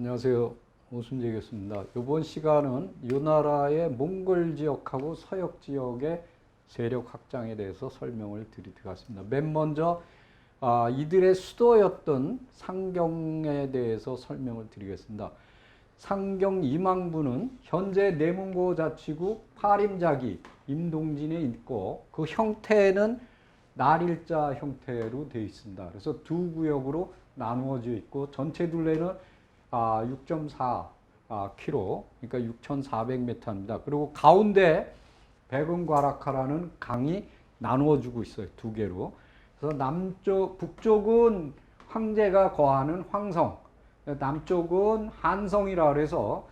안녕하세요. 오순재 교수입니다. 이번 시간은 이 나라의 몽골 지역하고 서역 지역의 세력 확장에 대해서 설명을 드리도록 하겠습니다. 맨 먼저 이들의 수도였던 상경에 대해서 설명을 드리겠습니다. 상경 이망부는 현재 내몽고 자치구 파림자기 임동진에 있고 그 형태는 날일자 형태로 되어 있습니다. 그래서 두 구역으로 나누어져 있고 전체 둘레는 6.4 km, 그러니까 6,400m입니다. 그리고 가운데 백은과라카라는 강이 나누어주고 있어요. 두 개로. 그래서 북쪽은 황제가 거하는 황성, 남쪽은 한성이라 그래서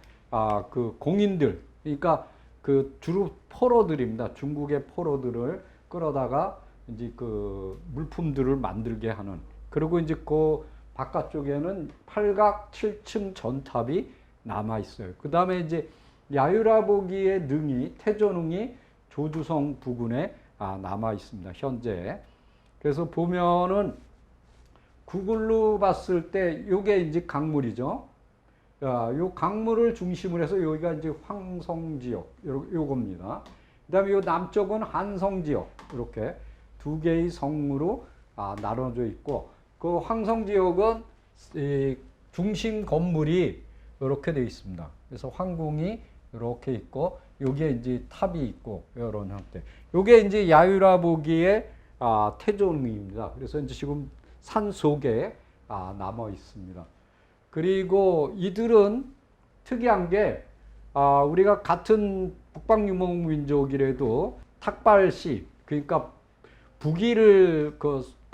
그 공인들, 그러니까 그 주로 포로들입니다. 중국의 포로들을 끌어다가 이제 그 물품들을 만들게 하는. 그리고 이제 그 바깥쪽에는 팔각 7층 전탑이 남아 있어요. 그 다음에 이제 야유라보기의 능이, 태조능이 조주성 부근에 남아 있습니다. 현재. 그래서 보면은 구글로 봤을 때 요게 이제 강물이죠. 요 강물을 중심으로 해서 여기가 이제 황성 지역, 요겁니다. 그 다음에 요 남쪽은 한성 지역, 이렇게 두 개의 성으로 나눠져 있고, 그 황성 지역은 중심 건물이 이렇게 되어 있습니다. 그래서 황궁이 이렇게 있고, 여기에 이제 탑이 있고, 이런 형태. 요게 이제 야유라보기의 태조릉입니다. 그래서 이제 지금 산 속에 남아 있습니다. 그리고 이들은 특이한 게, 우리가 같은 북방유목민족이라도 탁발시, 그러니까 북이를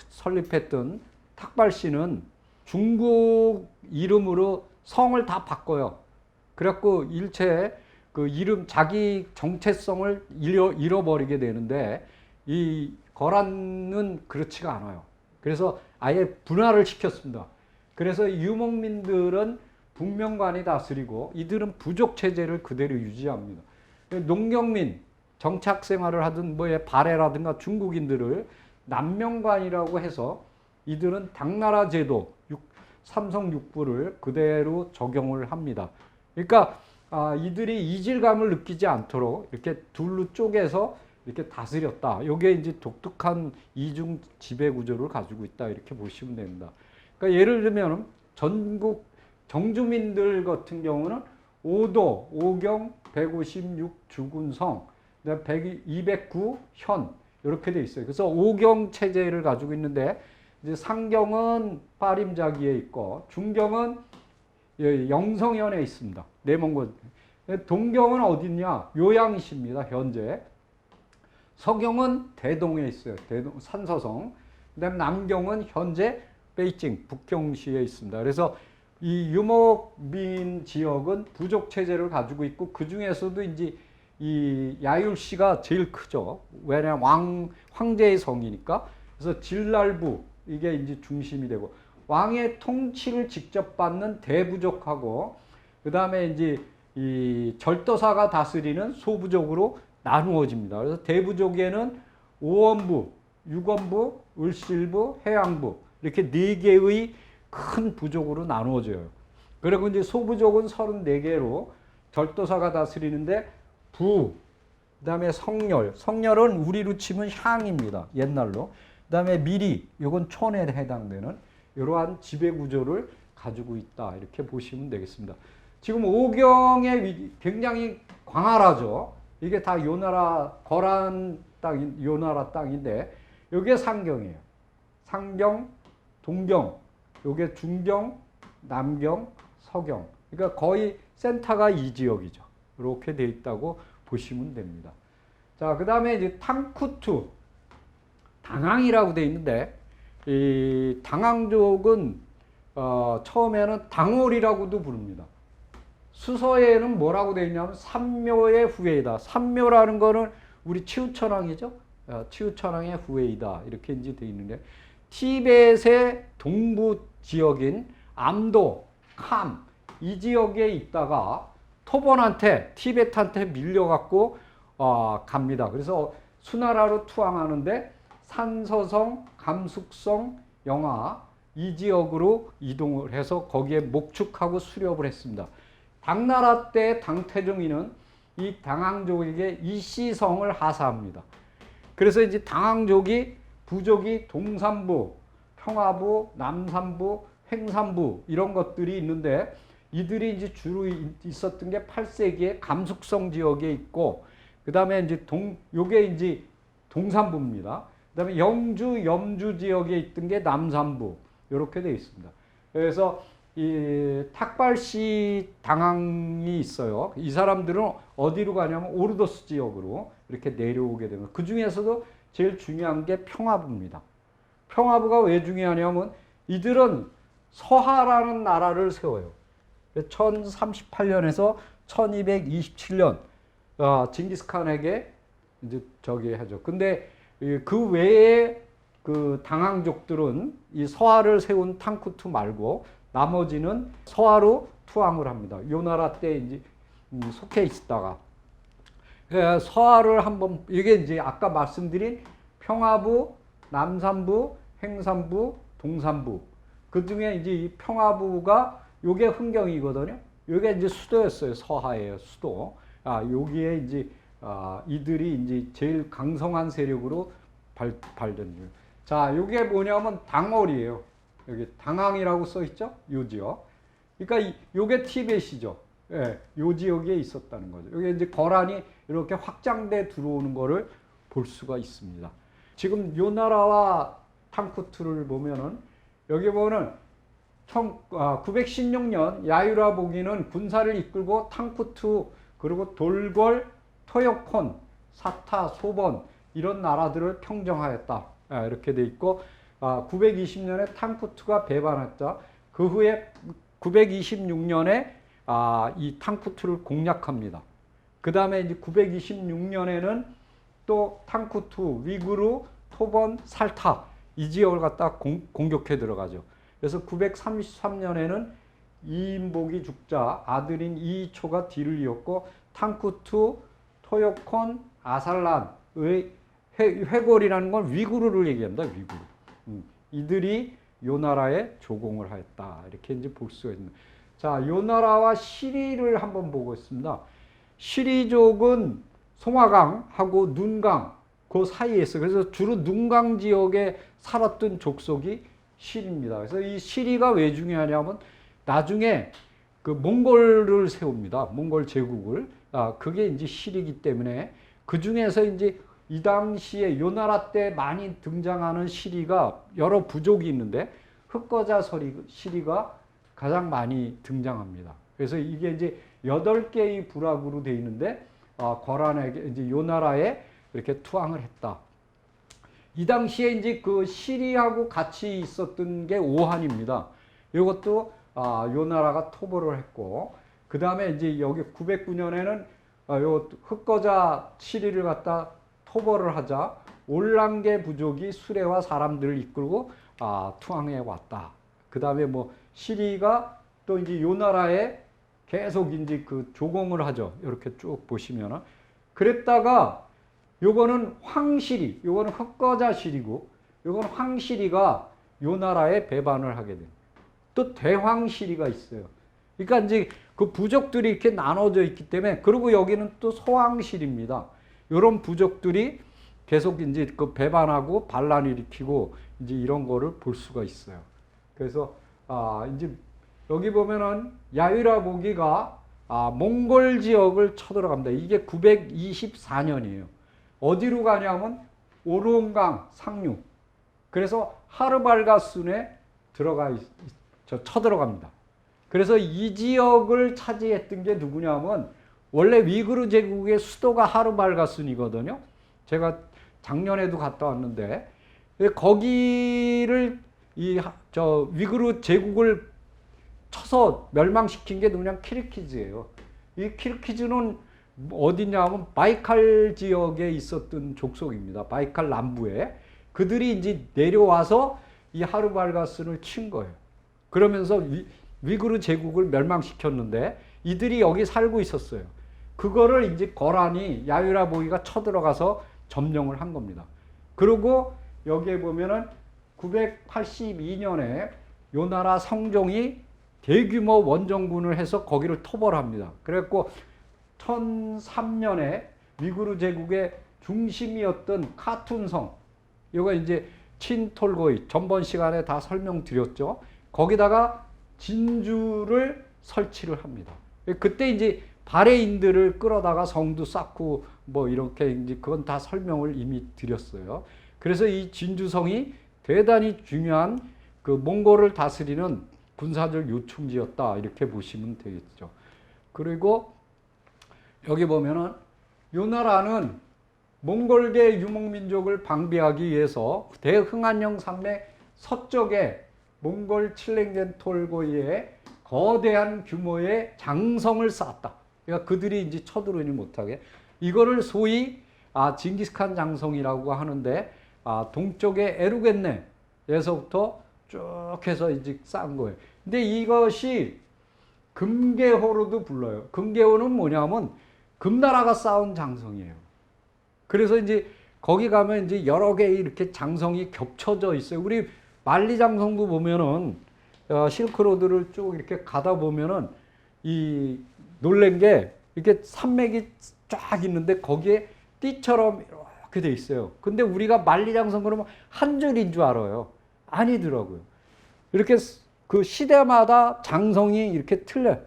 설립했던 탁발시는 중국 이름으로 성을 다 바꿔요. 그래갖고 일체 그 이름, 자기 정체성을 잃어버리게 되는데, 이 거란은 그렇지가 않아요. 그래서 아예 분할을 시켰습니다. 그래서 유목민들은 북명관이 다스리고 이들은 부족 체제를 그대로 유지합니다. 농경민, 정착 생활을 하든 발해라든가 중국인들을 남명관이라고 해서 이들은 당나라 제도, 삼성 육부를 그대로 적용을 합니다. 그러니까 이들이 이질감을 느끼지 않도록 이렇게 둘로 쪼개서 이렇게 다스렸다. 이게 이제 독특한 이중 지배 구조를 가지고 있다. 이렇게 보시면 됩니다. 그러니까 예를 들면 전국 정주민들 같은 경우는 오도, 오경, 156 주군성, 209 현 이렇게 돼 있어요. 그래서 오경 체제를 가지고 있는데, 이제 상경은 파림자기에 있고, 중경은 영성현에 있습니다. 내몽고. 동경은 어디냐? 요양시입니다. 현재. 서경은 대동에 있어요. 대동, 산서성. 그다음 남경은 현재 베이징, 북경시에 있습니다. 그래서 이 유목민 지역은 부족 체제를 가지고 있고, 그 중에서도 이제 이 야율시가 제일 크죠. 왜냐하면 황제의 성이니까. 그래서 진랄부, 이게 이제 중심이 되고, 왕의 통치를 직접 받는 대부족하고, 그 다음에 이제 이 절도사가 다스리는 소부족으로 나누어집니다. 그래서 대부족에는 오원부, 육원부, 을실부, 해양부, 이렇게 네 개의 큰 부족으로 나누어져요. 그리고 이제 소부족은 34개로 절도사가 다스리는데, 부, 그 다음에 성렬, 성렬은 우리로 치면 향입니다. 옛날로. 그 다음에 미리, 이건 촌에 해당되는 이러한 지배구조를 가지고 있다. 이렇게 보시면 되겠습니다. 지금 오경의 굉장히 광활하죠. 이게 다 요나라, 거란 땅, 요나라 땅인데, 이게 상경이에요. 상경, 동경, 이게 중경, 남경, 서경. 그러니까 거의 센터가 이 지역이죠. 이렇게 돼 있다고 보시면 됩니다. 자, 그 다음에 이제 탕쿠투, 당항이라고 돼 있는데, 이 당항족은 처음에는 당월이라고도 부릅니다. 수서에는 뭐라고 되어 있냐면 삼묘의 후예이다. 삼묘라는 거는 우리 치우천왕이죠. 치우천왕의 후예이다. 이렇게 이제 되어 있는데, 티벳의 동부 지역인 암도, 캄, 이 지역에 있다가 토본한테, 티벳한테 밀려갖고 갑니다. 그래서 수나라로 투항하는데 산서성, 감숙성, 영하, 이 지역으로 이동을 해서 거기에 목축하고 수렵을 했습니다. 당나라 때 당태종이는 이 당항족에게 이씨성을 하사합니다. 그래서 이제 당항족이 부족이 동산부, 평화부, 남산부, 횡산부 이런 것들이 있는데 이들이 이제 주로 있었던 게 8세기에 감숙성 지역에 있고 그다음에 이제 요게 이제 동산부입니다. 그다음에 영주, 염주 지역에 있던 게 남산부 이렇게 되어 있습니다. 그래서 이 탁발시 당항이 있어요. 이 사람들은 어디로 가냐면 오르도스 지역으로 이렇게 내려오게 됩니다. 그 중에서도 제일 중요한 게 평화부입니다. 평화부가 왜 중요하냐면 이들은 서하라는 나라를 세워요. 1038년에서 1227년 징기스칸에게 이제 저기 하죠. 근데 그 외에 그 당항족들은 이 서하를 세운 탕쿠투 말고 나머지는 서하로 투항을 합니다. 요 나라 때 이제 속해 있다가 서하를 한번 이게 이제 아까 말씀드린 평화부, 남산부, 횡산부, 동산부 그 중에 이제 이 평화부가 요게 흥경이거든요. 요게 이제 수도였어요. 서하예요. 수도. 여기에 이제 이들이 이제 제일 강성한 세력으로 발전 중. 자, 요게 뭐냐면 당월이에요. 여기 당항이라고 써 있죠? 요 지역. 그러니까 요게 티벳이죠. 예, 요 지역에 있었다는 거죠. 여기 이제 거란이 이렇게 확장돼 들어오는 거를 볼 수가 있습니다. 지금 요 나라와 탕쿠투를 보면은 여기 보면은 916년 야유라 보기는 군사를 이끌고 탕쿠투 그리고 돌궐, 토요콘, 사타, 소번 이런 나라들을 평정하였다. 이렇게 돼 있고 920년에 탕쿠투가 배반했다. 그 후에 926년에 이 탕쿠투를 공략합니다. 그 다음에 이제 926년에는 또 탕쿠투, 위구르, 토번, 살타 이 지역을 갖다 공격해 들어가죠. 그래서 933년에는 이인복이 죽자 아들인 이이초가 뒤를 이었고 탕쿠투, 토요콘, 아살란의 회골이라는 건 위구르를 얘기합니다. 위구르. 이들이 요 나라에 조공을 하였다. 이렇게 이제 볼 수가 있는. 자, 요 나라와 시리를 한번 보고 있습니다. 시리족은 송화강하고 눈강 그 사이에 있어요. 그래서 주로 눈강 지역에 살았던 족속이 시리입니다. 그래서 이 시리가 왜 중요하냐면 나중에 그 몽골을 세웁니다. 몽골 제국을. 그게 이제 시리이기 때문에 그 중에서 이제 이 당시에 요 나라 때 많이 등장하는 시리가 여러 부족이 있는데 흑거자 시리가 가장 많이 등장합니다. 그래서 이게 이제 8개의 부락으로 되어 있는데 거란에게 이제 요 나라에 이렇게 투항을 했다. 이 당시에 이제 그 시리하고 같이 있었던 게 오한입니다. 이것도 요 나라가 토벌을 했고 그 다음에 이제 여기 909년에는 요 흑거자 시리를 갖다 토벌을 하자 올랑게 부족이 수레와 사람들을 이끌고 투항해 왔다. 그 다음에 뭐 시리가 또 이제 요 나라에 계속 이제 그 조공을 하죠. 이렇게 쭉 보시면은 그랬다가 요거는 황시리, 요거는 흑거자 시리고 요건 황시리가 요 나라에 배반을 하게 됩니다. 또 대황시리가 있어요. 그러니까 이제 그 부족들이 이렇게 나눠져 있기 때문에 그리고 여기는 또 소황시리입니다. 이런 부족들이 계속 이제 그 배반하고 반란 일으키고 이제 이런 거를 볼 수가 있어요. 그래서 이제 여기 보면은 야유라 보기가 몽골 지역을 쳐들어갑니다. 이게 924년이에요. 어디로 가냐면 오르온강 상류. 그래서 하르발가순에 쳐들어갑니다. 그래서 이 지역을 차지했던 게 누구냐면 원래 위구르 제국의 수도가 하르발가순이거든요. 제가 작년에도 갔다 왔는데 거기를 위구르 제국을 쳐서 멸망시킨 게 누구냐면 키르키즈예요. 이 키르키즈는 어디냐 하면 바이칼 지역에 있었던 족속입니다. 바이칼 남부에. 그들이 이제 내려와서 이 하르발가스를 친 거예요. 그러면서 위구르 제국을 멸망시켰는데 이들이 여기 살고 있었어요. 그거를 이제 거란이 야유라 보기가 쳐들어가서 점령을 한 겁니다. 그리고 여기에 보면은 982년에 요 나라 성종이 대규모 원정군을 해서 거기를 토벌합니다. 그래갖고 1003년에 위구르 제국의 중심이었던 카툰성, 이거 이제 친톨고이 전번 시간에 다 설명드렸죠. 거기다가 진주를 설치를 합니다. 그때 이제 바레인들을 끌어다가 성도 쌓고 뭐 이렇게 이제 그건 다 설명을 이미 드렸어요. 그래서 이 진주성이 대단히 중요한 그 몽골을 다스리는 군사적 요충지였다 이렇게 보시면 되겠죠. 그리고 여기 보면은 요 나라는 몽골계 유목민족을 방비하기 위해서 대흥안령 산맥 서쪽에 몽골 칠랭젠 톨고이에 거대한 규모의 장성을 쌓았다. 그러니까 그들이 이제 쳐들어오지 못하게 이거를 소위 징기스칸 장성이라고 하는데 동쪽의 에르겐네에서부터 쭉 해서 이제 쌓은 거예요. 근데 이것이 금계호로도 불러요. 금계호는 뭐냐면 금나라가 쌓은 장성이에요. 그래서 이제 거기 가면 이제 여러 개의 이렇게 장성이 겹쳐져 있어요. 우리 만리장성도 보면은 실크로드를 쭉 이렇게 가다 보면은 이 놀란 게 이렇게 산맥이 쫙 있는데 거기에 띠처럼 이렇게 돼 있어요. 근데 우리가 만리장성 그러면 한 줄인 줄 알아요. 아니더라고요. 이렇게 그 시대마다 장성이 이렇게 틀려요.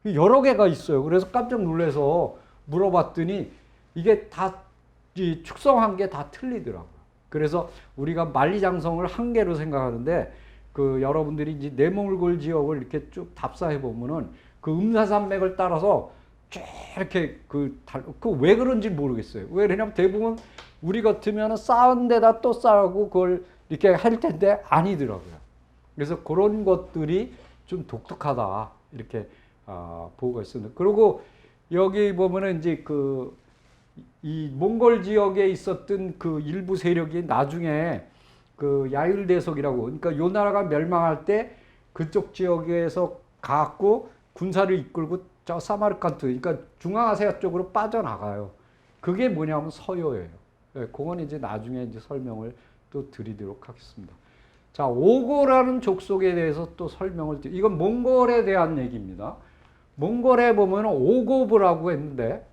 여러 개가 있어요. 그래서 깜짝 놀라서 물어봤더니 이게 다 축성한 게 다 틀리더라고요. 그래서 우리가 만리장성을 한 개로 생각하는데 그 여러분들이 이제 내몽골 지역을 이렇게 쭉 답사해 보면은 그 음사산맥을 따라서 쭉 이렇게 왜 그런지 모르겠어요. 왜 그러냐면 대부분 우리 같으면 쌓은 데다 또 쌓고 그걸 이렇게 할 텐데 아니더라고요. 그래서 그런 것들이 좀 독특하다 이렇게 보고가 있습니다. 그리고 여기 보면은 이제 이 몽골 지역에 있었던 그 일부 세력이 나중에 그 야율대석이라고, 그러니까 요 나라가 멸망할 때 그쪽 지역에서 갖고 군사를 이끌고 저 사마르칸트, 그러니까 중앙아시아 쪽으로 빠져나가요. 그게 뭐냐면 서요예요. 네, 그건 이제 나중에 이제 설명을 또 드리도록 하겠습니다. 자, 오고라는 족속에 대해서 또 설명을 이건 몽골에 대한 얘기입니다. 몽골에 보면 오고부라고 했는데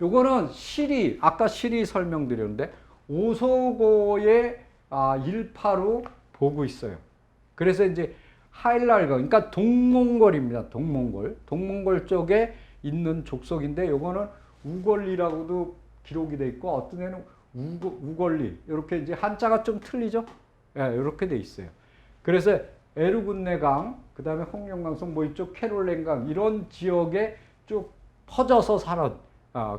요거는 시리, 아까 시리 설명드렸는데 오소고의 일파로 보고 있어요. 그래서 이제 하일랄강, 그러니까 동몽골입니다. 동몽골 쪽에 있는 족속인데 요거는 우걸리라고도 기록이 돼 있고 어떤 애는 우걸리, 이렇게 이제 한자가 좀 틀리죠? 예, 이렇게 돼 있어요. 그래서 에르군네강, 그 다음에 홍룡강성, 뭐 이쪽 캐롤렌강 이런 지역에 쭉 퍼져서 살았.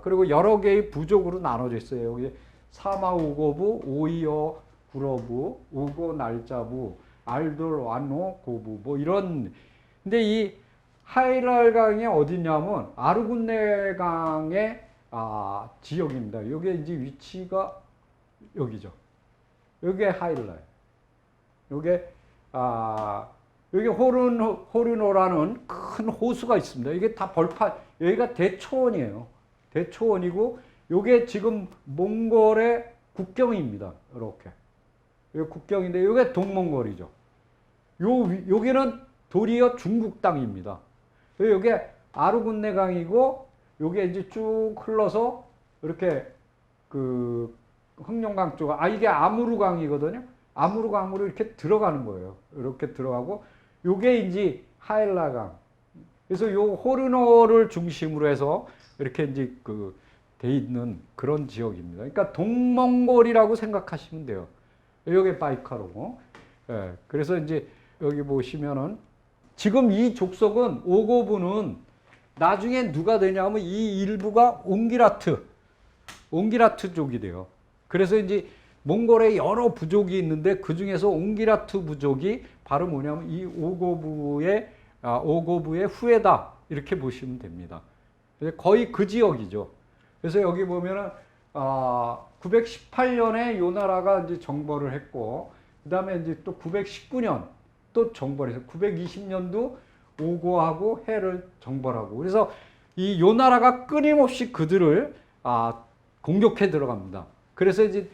그리고 여러 개의 부족으로 나눠져 있어요. 여기 사마우고부, 오이어 구러부, 우고 날자부, 알돌 완노 고부, 뭐 이런. 근데 이 하이랄강이 어디냐면 아르군네강의 지역입니다. 여기 이제 위치가 여기죠. 여기에 하이랄. 요게 여기 호르노라는 큰 호수가 있습니다. 이게 다 여기가 대초원이에요. 대초원이고 요게 지금 몽골의 국경입니다. 이렇게. 요 국경인데 요게 동몽골이죠. 여기는 도리어 중국 땅입니다. 요게 아르군네강이고 요게 이제 쭉 흘러서 이렇게 그 흑룡강 쪽, 이게 아무르강이거든요. 아무르강으로 이렇게 들어가는 거예요. 이렇게 들어가고 요게 이제 하일라강. 그래서 요 호르노를 중심으로 해서 이렇게 이제 돼 있는 그런 지역입니다. 그러니까 동몽골이라고 생각하시면 돼요. 요게 바이카로고. 예. 그래서 이제 여기 보시면은 지금 이 족속은 오고부는 나중에 누가 되냐면 이 일부가 옹기라트족이 돼요. 그래서 이제 몽골에 여러 부족이 있는데 그 중에서 옹기라트 부족이 바로 뭐냐면 이 오고부의 후예다 이렇게 보시면 됩니다. 거의 그 지역이죠. 그래서 여기 보면은 918년에 요 나라가 이제 정벌을 했고 그 다음에 이제 또 919년 또 정벌을 해서 920년도 오고하고 해를 정벌하고 그래서 이 요 나라가 끊임없이 그들을 공격해 들어갑니다. 그래서 이제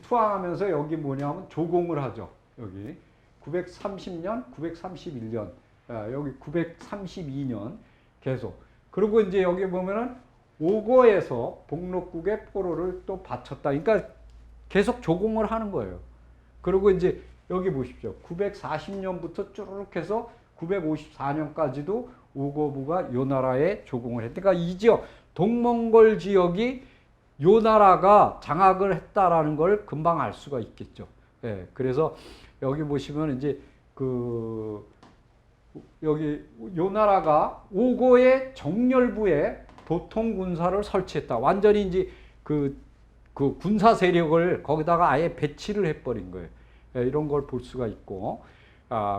투항하면서 여기 뭐냐면 조공을 하죠. 여기 930년, 931년, 여기 932년 계속. 그리고 이제 여기 보면은 오고에서 복록국의 포로를 또 바쳤다. 그러니까 계속 조공을 하는 거예요. 그리고 이제 여기 보십시오. 940년부터 쭈르륵 해서 954년까지도 오고부가 요 나라에 조공을 했다. 그러니까 이 지역, 동몽골 지역이 요 나라가 장악을 했다라는 걸 금방 알 수가 있겠죠. 예, 그래서 여기 보시면 이제 여기 요 나라가 오고의 정렬부에 도통 군사를 설치했다. 완전히 이제 그 군사 세력을 거기다가 아예 배치를 해버린 거예요. 예, 이런 걸 볼 수가 있고,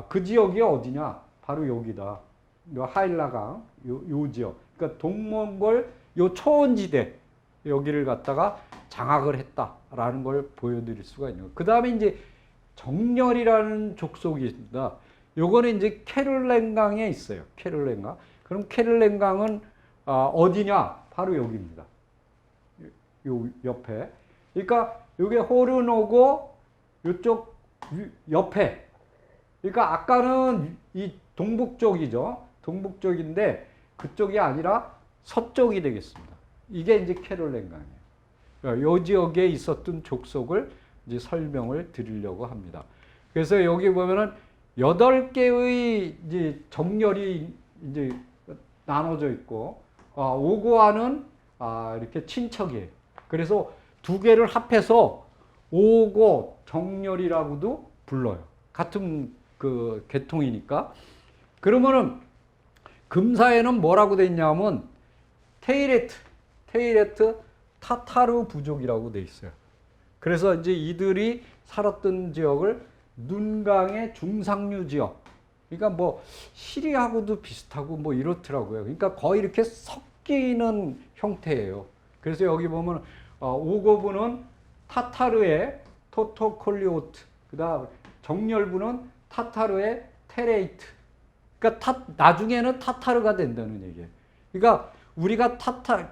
그 지역이 어디냐? 바로 여기다. 요 하일라강, 요 지역. 그러니까 동몽골 요 초원지대 여기를 갖다가 장악을 했다라는 걸 보여드릴 수가 있는 거예요. 그 다음에 이제 정렬이라는 족속이 있습니다. 요거는 이제 케룰렌강에 있어요. 케룰렌강. 그럼 케룰렌강은 어디냐? 바로 여기입니다. 요 옆에. 그러니까 요게 호르노고 요쪽 옆에. 그러니까 아까는 이 동북쪽이죠. 동북쪽인데 그쪽이 아니라 서쪽이 되겠습니다. 이게 이제 케룰렌강이에요. 요 지역에 있었던 족속을 이제 설명을 드리려고 합니다. 그래서 여기 보면은 8개의 이제 정렬이 이제 나눠져 있고, 오고와는 이렇게 친척이에요. 그래서 두 개를 합해서 오고 정렬이라고도 불러요. 같은 그 계통이니까. 그러면은 금사에는 뭐라고 돼 있냐면 테이레트 타타르 부족이라고 돼 있어요. 그래서 이제 이들이 살았던 지역을 눈강의 중상류 지역. 그러니까 뭐 시리아하고도 비슷하고 뭐 이렇더라고요. 그러니까 거의 이렇게 섞이는 형태예요. 그래서 여기 보면 오고부는 타타르의 토토콜리오트, 그다음 정렬부는 타타르의 테레이트. 그러니까 나중에는 타타르가 된다는 얘기예요. 그러니까 우리가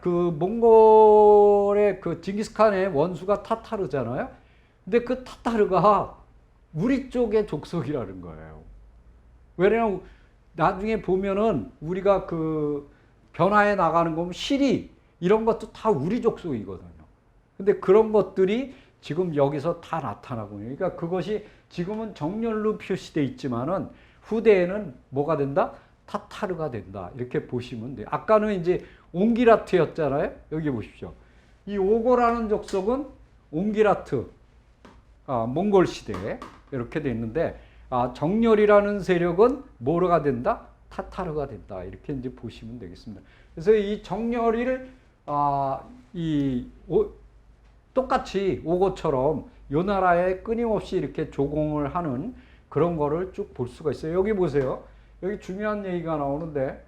몽골의 그 징기스칸의 원수가 타타르잖아요. 근데 그 타타르가 우리 쪽의 족속이라는 거예요. 왜냐면 나중에 보면은 우리가 그 변화해 나가는 거면 시리 이런 것도 다 우리 족속이거든요. 근데 그런 것들이 지금 여기서 다 나타나고 있어요. 그러니까 그것이 지금은 정렬로 표시되어 있지만은 후대에는 뭐가 된다? 타타르가 된다. 이렇게 보시면 돼요. 아까는 이제 옹기라트였잖아요. 여기 보십시오. 이 오고라는 족속은 옹기라트, 몽골 시대에 이렇게 돼 있는데, 정렬이라는 세력은 뭐가 된다? 타타르가 된다. 이렇게 이제 보시면 되겠습니다. 그래서 이 정렬이를 똑같이 오고처럼 요 나라에 끊임없이 이렇게 조공을 하는 그런 거를 쭉 볼 수가 있어요. 여기 보세요. 여기 중요한 얘기가 나오는데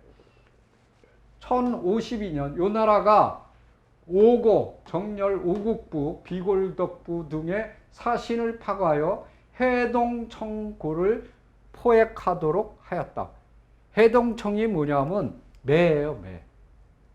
1052년 요 나라가 오고, 정렬, 오국부, 비골덕부 등의 사신을 파가하여 해동청고를 포획하도록 하였다. 해동청이 뭐냐면 매예요, 매.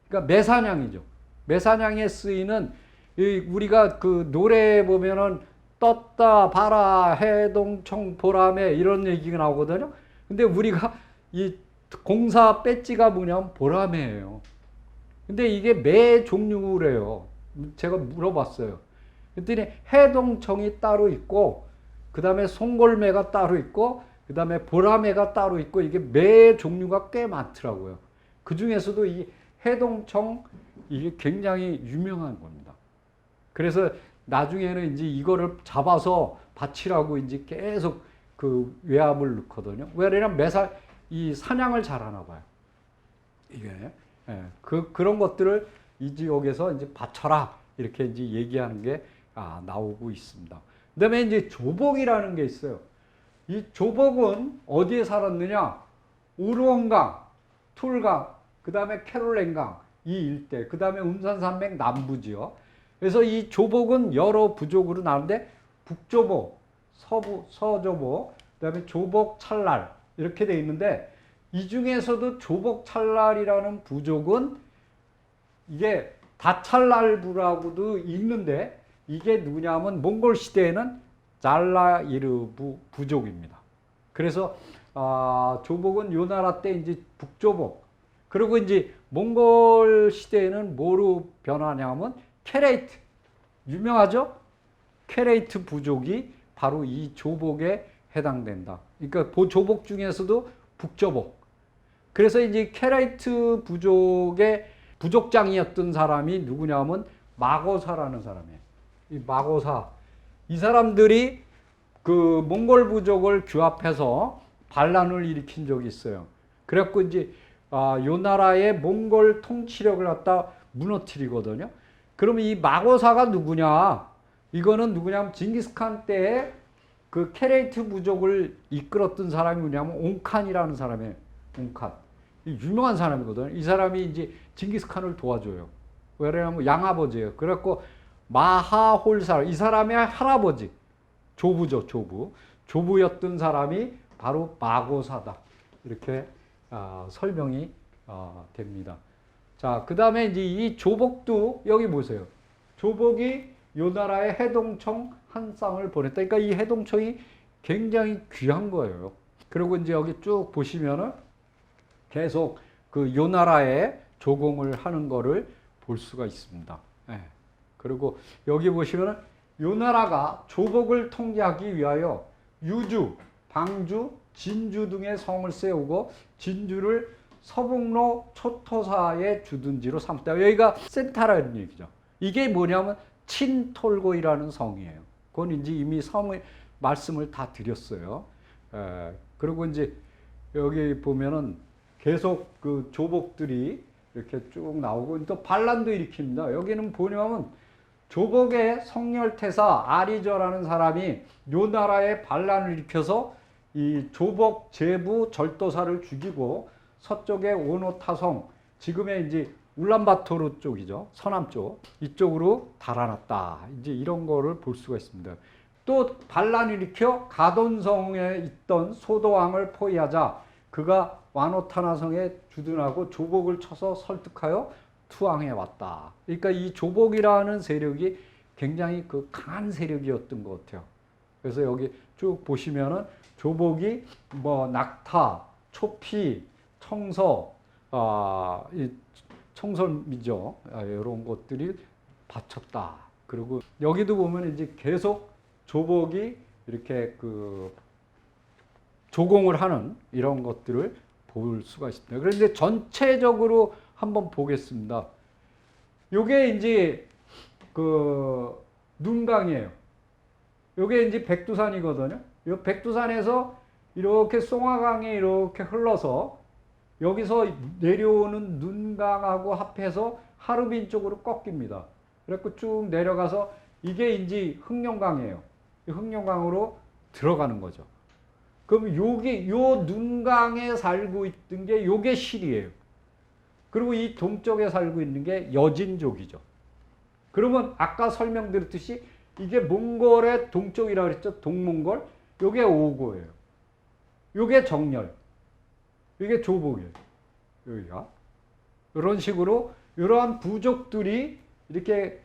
그러니까 매사냥이죠. 매사냥에 쓰이는 우리가 그 노래에 보면은 떴다 봐라 해동청 보라매 이런 얘기가 나오거든요. 근데 우리가 이 공사 배지가 뭐냐면 보라매예요. 근데 이게 매 종류래요. 제가 물어봤어요. 그랬더니 해동청이 따로 있고, 그 다음에 송골매가 따로 있고, 그 다음에 보라매가 따로 있고, 이게 매 종류가 꽤 많더라고요. 그 중에서도 이 해동청 이게 굉장히 유명한 겁니다. 그래서 나중에는 이제 이거를 잡아서 바치라고 이제 계속 그 외압을 넣거든요. 왜냐면 이 사냥을 잘하나 봐요. 이게. 예, 그런 것들을 이 지역에서 이제 바쳐라. 이렇게 이제 얘기하는 게 나오고 있습니다. 그 다음에 이제 조복이라는 게 있어요. 이 조복은 어디에 살았느냐? 우르온강, 툴강, 그 다음에 캐롤렌강, 이 일대, 그 다음에 운산산맥 남부지요. 그래서 이 조복은 여러 부족으로 나누는데 북조복, 서조복, 그 다음에 조복 찰날 이렇게 돼 있는데, 이 중에서도 조복 찰날이라는 부족은 이게 다찰날부라고도 읽는데, 이게 누구냐면 몽골 시대에는 잘라이르부 부족입니다. 그래서 조복은 요 나라 때 이제 북조복. 그리고 이제 몽골 시대에는 뭐로 변하냐면 케레이트. 유명하죠? 케레이트 부족이 바로 이 조복에 해당된다. 그러니까 조복 중에서도 북조복. 그래서 이제 케레이트 부족의 부족장이었던 사람이 누구냐면 마고사라는 사람이에요. 이 마고사. 이 사람들이 그 몽골 부족을 규합해서 반란을 일으킨 적이 있어요. 그래갖고 이제 요 나라의 몽골 통치력을 갖다 무너뜨리거든요. 그러면 이 마고사가 누구냐? 이거는 누구냐면 징기스칸 때에 그 케레이트 부족을 이끌었던 사람이 뭐냐면 옹칸이라는 사람이에요. 옹칸. 유명한 사람이거든요. 이 사람이 이제 징기스칸을 도와줘요. 왜냐하면 양아버지예요. 그래갖고 마하홀사, 이 사람의 할아버지, 조부죠, 조부. 조부였던 사람이 바로 마고사다. 이렇게 설명이 됩니다. 자, 그 다음에 이제 이 조복도 여기 보세요. 조복이 요 나라의 해동청 한 쌍을 보냈다. 그러니까 이 해동청이 굉장히 귀한 거예요. 그리고 이제 여기 쭉 보시면은 계속 그 요 나라에 조공을 하는 거를 볼 수가 있습니다. 예. 그리고 여기 보시면은 요 나라가 조복을 통제하기 위하여 유주, 방주, 진주 등의 성을 세우고 진주를 서북로 초토사의 주둔지로 삼다. 여기가 센타라는 얘기죠. 이게 뭐냐면 친톨고이라는 성이에요. 그건 이제 이미 성의 말씀을 다 드렸어요. 그리고 이제 여기 보면은 계속 그 조복들이 이렇게 쭉 나오고 또 반란도 일으킵니다. 여기는 뭐냐면 조복의 성렬태사 아리저라는 사람이 요 나라에 반란을 일으켜서 이 조복 제부 절도사를 죽이고 서쪽의 오노타성, 지금의 이제 울란바토르 쪽이죠. 서남 쪽. 이쪽으로 달아났다. 이제 이런 거를 볼 수가 있습니다. 또 반란을 일으켜 가돈성에 있던 소도왕을 포위하자 그가 와노타나성에 주둔하고 조복을 쳐서 설득하여 투항해 왔다. 그러니까 이 조복이라는 세력이 굉장히 그 강한 세력이었던 것 같아요. 그래서 여기 쭉 보시면은 조복이 뭐 낙타, 초피, 청서, 이 청설미죠. 이런 것들이 바쳤다. 그리고 여기도 보면 이제 계속 조복이 이렇게 그 조공을 하는 이런 것들을 볼 수가 있습니다. 그런데 전체적으로 한번 보겠습니다. 요게 이제 그 눈강이에요. 요게 이제 백두산이거든요. 요 백두산에서 이렇게 송화강에 이렇게 흘러서 여기서 내려오는 눈강하고 합해서 하르빈 쪽으로 꺾입니다. 그래서 쭉 내려가서 이게 이제 흑룡강이에요. 이 흑룡강으로 들어가는 거죠. 그럼 요게 요 눈강에 살고 있던 게 요게 실이에요. 그리고 이 동쪽에 살고 있는 게 여진족이죠. 그러면 아까 설명드렸듯이 이게 몽골의 동쪽이라고 그랬죠. 동몽골. 요게 오고예요. 요게 정렬. 이게 조복이에요. 여기가. 이런 식으로 이러한 부족들이 이렇게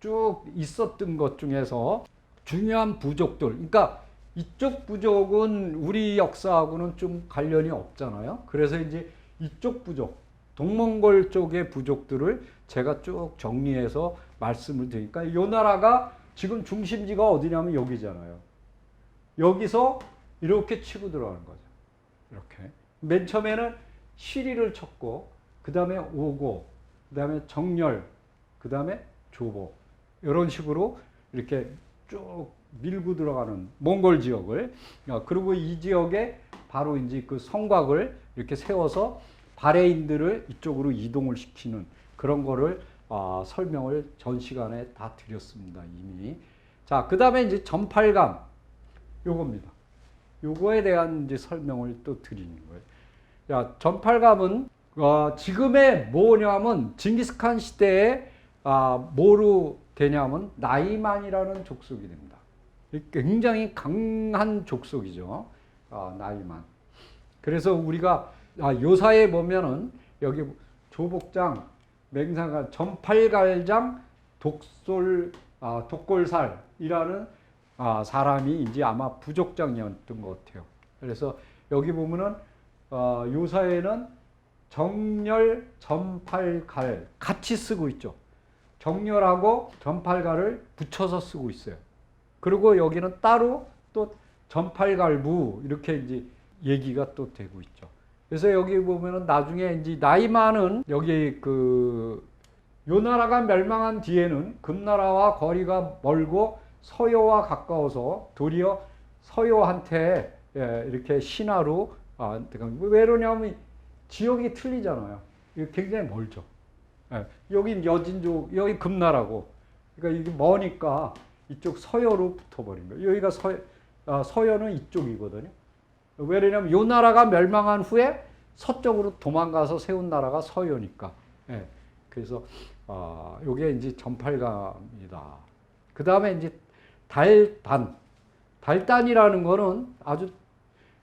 쭉 있었던 것 중에서 중요한 부족들. 그러니까 이쪽 부족은 우리 역사하고는 좀 관련이 없잖아요. 그래서 이제 이쪽 부족, 동몽골 쪽의 부족들을 제가 쭉 정리해서 말씀을 드리니까 이 나라가 지금 중심지가 어디냐면 여기잖아요. 여기서 이렇게 치고 들어가는 거죠. 이렇게. 맨 처음에는 시리를 쳤고 그 다음에 오고 그 다음에 정렬 그 다음에 조복 이런 식으로 이렇게 쭉 밀고 들어가는 몽골 지역을 그리고 이 지역에 바로 이제 그 성곽을 이렇게 세워서 바레인들을 이쪽으로 이동을 시키는 그런 거를 설명을 전 시간에 다 드렸습니다. 이미. 자, 그 다음에 이제 전팔감 요겁니다. 요거에 대한 이제 설명을 또 드리는 거예요. 자, 전팔감은 지금의 뭐냐면 징기스칸 시대에 뭐로 되냐면 나이만이라는 족속이 됩니다. 굉장히 강한 족속이죠. 나이만. 그래서 우리가 요사에 보면은 여기 조복장, 맹상갈, 전팔갈장, 독골살이라는 사람이 이제 아마 부족장이었던 것 같아요. 그래서 여기 보면은 요사에는 정렬, 전팔갈 같이 쓰고 있죠. 정렬하고 전팔갈을 붙여서 쓰고 있어요. 그리고 여기는 따로 또 전팔갈부 이렇게 이제 얘기가 또 되고 있죠. 그래서 여기 보면은 나중에 이제 나이 많은 여기 요 나라가 멸망한 뒤에는 금나라와 거리가 멀고 서요와 가까워서 도리어 서요한테 이렇게 신하로 왜 그러냐면 지역이 틀리잖아요. 굉장히 멀죠. 여긴 여진족, 여기 금나라고. 그러니까 이게 머니까 이쪽 서요로 붙어버린 거예요. 여기가 서요는 이쪽이거든요. 왜 그러냐면 요 나라가 멸망한 후에 서쪽으로 도망가서 세운 나라가 서요니까. 그래서 요게 이제 전팔감이다. 그 다음에 이제 달단이라는 거는 아주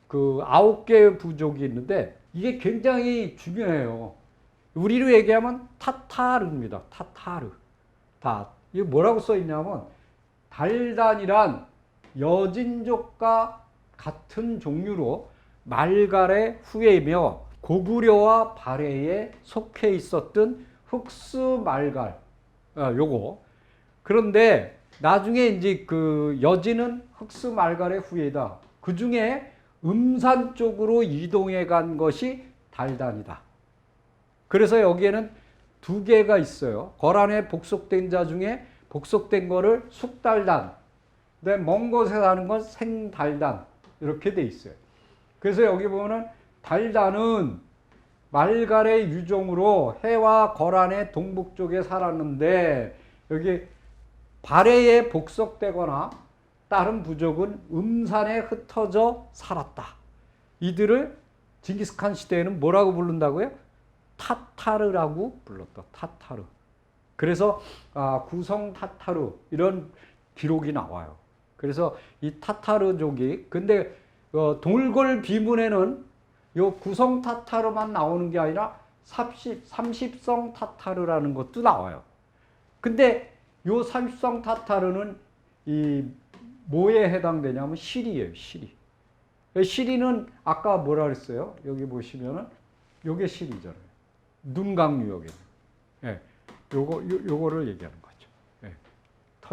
9개의 부족이 있는데 이게 굉장히 중요해요. 우리로 얘기하면 타타르입니다. 타타르. 이게 뭐라고 써 있냐면 달단이란 여진족과 같은 종류로 말갈의 후예이며 고구려와 발해에 속해 있었던 흑수 말갈. 요거. 그런데 나중에 이제 여진은 흑수 말갈의 후예다. 그 중에 음산 쪽으로 이동해 간 것이 달단이다. 그래서 여기에는 2개가 있어요. 거란에 복속된 자 중에 복속된 거를 숙달단, 근데 먼 곳에 사는 건 생달단 이렇게 돼 있어요. 그래서 여기 보면은 달단은 말갈의 유종으로 해와 거란의 동북쪽에 살았는데 여기 발해에 복속되거나 다른 부족은 음산에 흩어져 살았다. 이들을 징기스칸 시대에는 뭐라고 부른다고요? 타타르라고 불렀다. 타타르. 그래서 구성 타타르 이런 기록이 나와요. 그래서 이 타타르족이 근데 동굴 비문에는 요 구성 타타르만 나오는 게 아니라 30성 타타르라는 것도 나와요. 근데 요 30성 타타르는 이 뭐에 해당되냐면 시리예요. 시리. 시리는 아까 뭐라 그랬어요? 여기 보시면은 요게 시리잖아요. 눈강유역에. 요거를 얘기하는 거죠.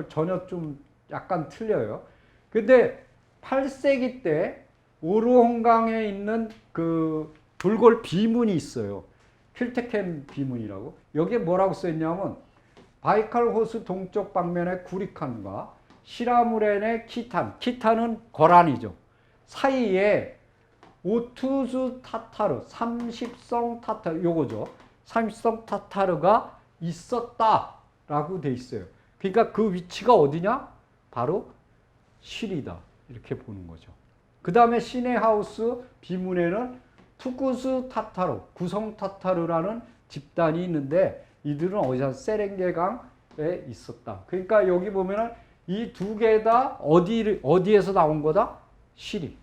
전혀 좀 약간 틀려요. 근데 8세기 때 오르홍강에 있는 돌골 비문이 있어요. 퀼테켄 비문이라고. 여기에 뭐라고 써있냐면 바이칼 호수 동쪽 방면의 구리칸과 시라무렌의 키탄은 거란이죠. 사이에 오투수 타타르, 30성 타타르, 요거죠. 30성 타타르가 있었다라고 돼 있어요. 그러니까 그 위치가 어디냐? 바로 시리다. 이렇게 보는 거죠. 그 다음에 시내하우스 비문에는 투쿠스 타타르, 구성 타타르라는 집단이 있는데 이들은 어디서 세렝게강에 있었다. 그러니까 여기 보면은 이 2개 다 어디에서 나온 거다? 시리.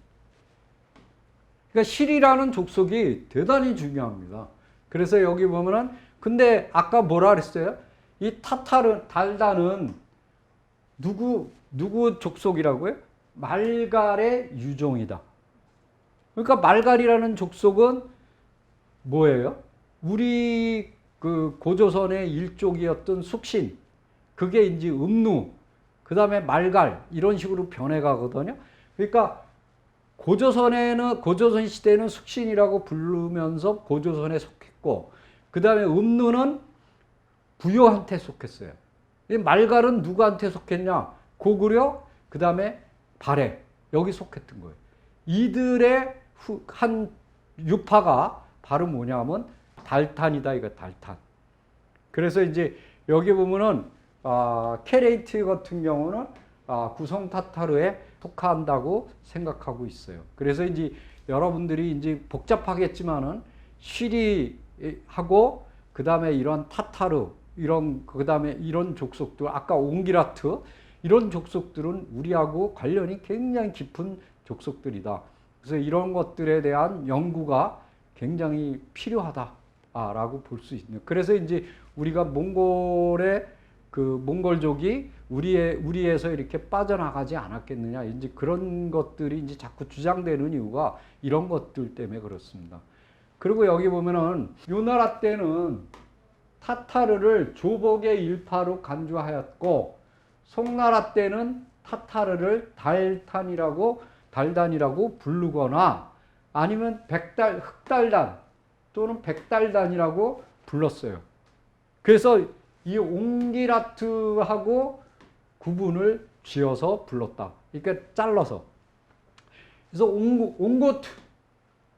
그러니까 시리라는 족속이 대단히 중요합니다. 그래서 여기 보면은 근데 아까 뭐라 그랬어요? 이 달단은 누구 족속이라고요? 말갈의 유종이다. 그러니까 말갈이라는 족속은 뭐예요? 우리 고조선의 일족이었던 숙신, 그게 이제 음누, 그 다음에 말갈 이런 식으로 변해가거든요. 그러니까 고조선 시대는 숙신이라고 부르면서 고조선에 속했고, 그 다음에 음누는 부여한테 속했어요. 말갈은 누구한테 속했냐? 고구려, 그 다음에 발해, 여기 속했던 거예요. 이들의 한 유파가 바로 뭐냐면 달탄이다, 이거 달탄. 그래서 이제 여기 보면은 케레이트 같은 경우는 구성 타타르에 속한다고 생각하고 있어요. 그래서 이제 여러분들이 이제 복잡하겠지만은 시리하고 그 다음에 이런 타타르 그 다음에 이런 족속들 아까 옹기라트 이런 족속들은 우리하고 관련이 굉장히 깊은 족속들이다. 그래서 이런 것들에 대한 연구가 굉장히 필요하다라고 볼 수 있는. 그래서 이제 우리가 몽골족이 우리에서 이렇게 빠져나가지 않았겠느냐. 이제 그런 것들이 이제 자꾸 주장되는 이유가 이런 것들 때문에 그렇습니다. 그리고 여기 보면은 요 나라 때는 타타르를 조복의 일파로 간주하였고, 송나라 때는 타타르를 달단이라고 부르거나 아니면 흑달단 또는 백달단이라고 불렀어요. 그래서 이 옹기라트하고 구분을 지어서 불렀다. 이렇게 잘라서. 그래서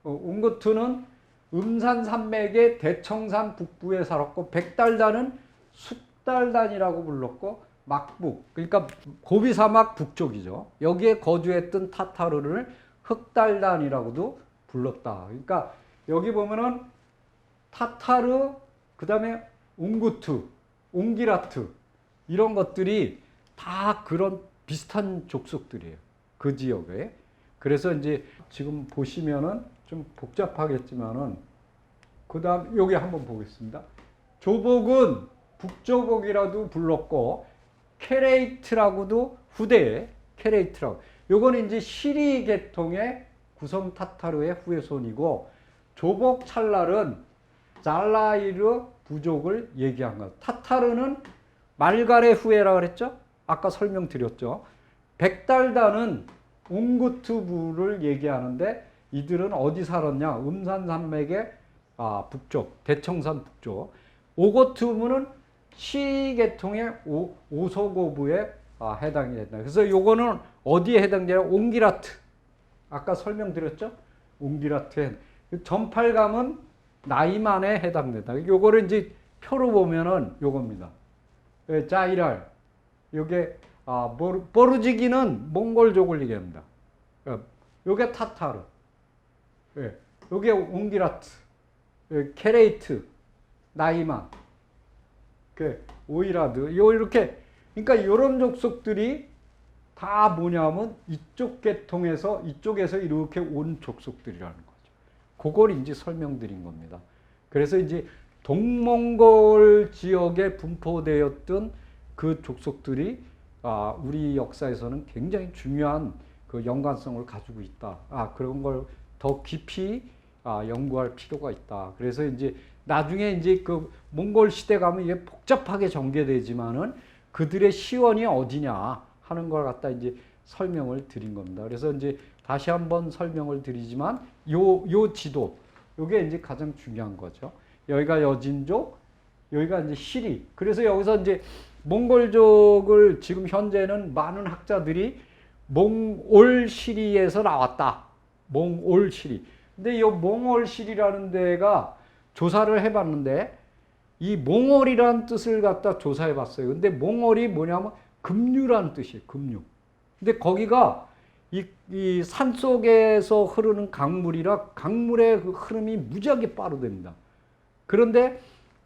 옹고트는 음산산맥의 대청산 북부에 살았고, 백달단은 숙달단이라고 불렀고, 막북, 그러니까 고비사막 북쪽이죠. 여기에 거주했던 타타르를 흑달단이라고도 불렀다. 그러니까 여기 보면은 타타르, 그 다음에 옹기라트 이런 것들이 다 그런 비슷한 족속들이에요. 그 지역에. 그래서 이제 지금 보시면은 좀 복잡하겠지만은 그 다음 여기 한번 보겠습니다. 조복은 북조복이라도 불렀고, 케레이트라고도 후대에 케레이트라고. 요거는 이제 시리 계통의 구성 타타르의 후예손이고, 조복 찰랄은 잘라이르 부족을 얘기한 것. 타타르는 말갈의 후예라 그랬죠? 아까 설명드렸죠. 백달단은 옹구트부를 얘기하는데 이들은 어디 살았냐? 음산산맥의 북쪽, 대청산 북쪽. 오고트부는 시계통의 오소고부에 해당이 된다. 그래서 요거는 어디에 해당되냐? 옹기라트. 아까 설명드렸죠? 옹기라트에. 전팔감은 나이만에 해당된다. 요거를 이제 표로 보면은 요겁니다. 자이랄. 요게 보르지기는 몽골족을 얘기합니다. 요게 타타르. 요게 옹기라트. 케레이트. 나이만. 오이라드. 이렇게. 그러니까 이런 족속들이 다 뭐냐면 이쪽 계통에서 이쪽에서 이렇게 온 족속들이라는 거죠. 그걸 이제 설명드린 겁니다. 그래서 이제 동몽골 지역에 분포되었던 그 족속들이 우리 역사에서는 굉장히 중요한 그 연관성을 가지고 있다. 그런 걸 더 깊이 연구할 필요가 있다. 그래서 이제 나중에 이제 그 몽골 시대 가면 이게 복잡하게 전개되지만은 그들의 시원이 어디냐 하는 걸 갖다 이제 설명을 드린 겁니다. 그래서 이제 다시 한번 설명을 드리지만 요 지도, 요게 이제 가장 중요한 거죠. 여기가 여진족, 여기가 이제 시리. 그래서 여기서 이제 몽골족을 지금 현재는 많은 학자들이 몽올 시리에서 나왔다. 몽올 시리. 근데 이 몽올 시리라는 데가 조사를 해봤는데 이 몽월이라는 뜻을 갖다 조사해봤어요. 근데 몽월이 뭐냐면 급류라는 뜻이에요. 급류. 근데 거기가 이 산속에서 흐르는 강물이라 강물의 그 흐름이 무지하게 빠르답니다. 그런데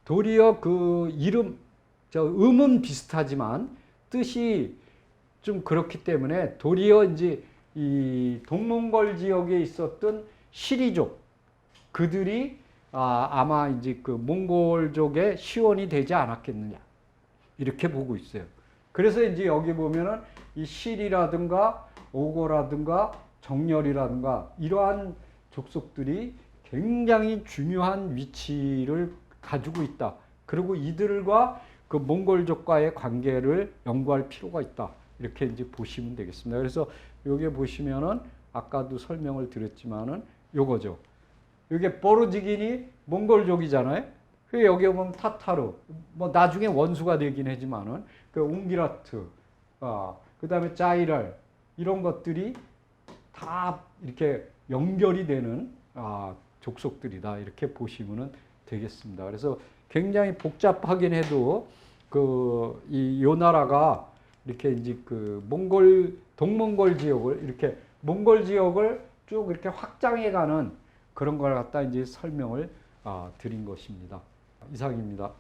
도리어 그 음은 비슷하지만 뜻이 좀 그렇기 때문에 도리어 이제 이 동몽골 지역에 있었던 시리족 그들이 아마 이제 그 몽골족의 시원이 되지 않았겠느냐 이렇게 보고 있어요. 그래서 이제 여기 보면은 이 시리라든가 오고라든가 정렬이라든가 이러한 족속들이 굉장히 중요한 위치를 가지고 있다. 그리고 이들과 그 몽골족과의 관계를 연구할 필요가 있다. 이렇게 이제 보시면 되겠습니다. 그래서 여기 보시면은 아까도 설명을 드렸지만은 요거죠. 이게 보르지긴이 몽골족이잖아요. 여기 보면 타타르, 뭐 나중에 원수가 되긴 하지만은 그 옹기라트, 그 다음에 자이랄 이런 것들이 다 이렇게 연결이 되는 족속들이다 이렇게 보시면 되겠습니다. 그래서 굉장히 복잡하긴 해도 요 나라가 이렇게 이제 그 동몽골 지역을 이렇게 몽골 지역을 쭉 이렇게 확장해가는 그런 걸 갖다 이제 설명을 드린 것입니다. 이상입니다.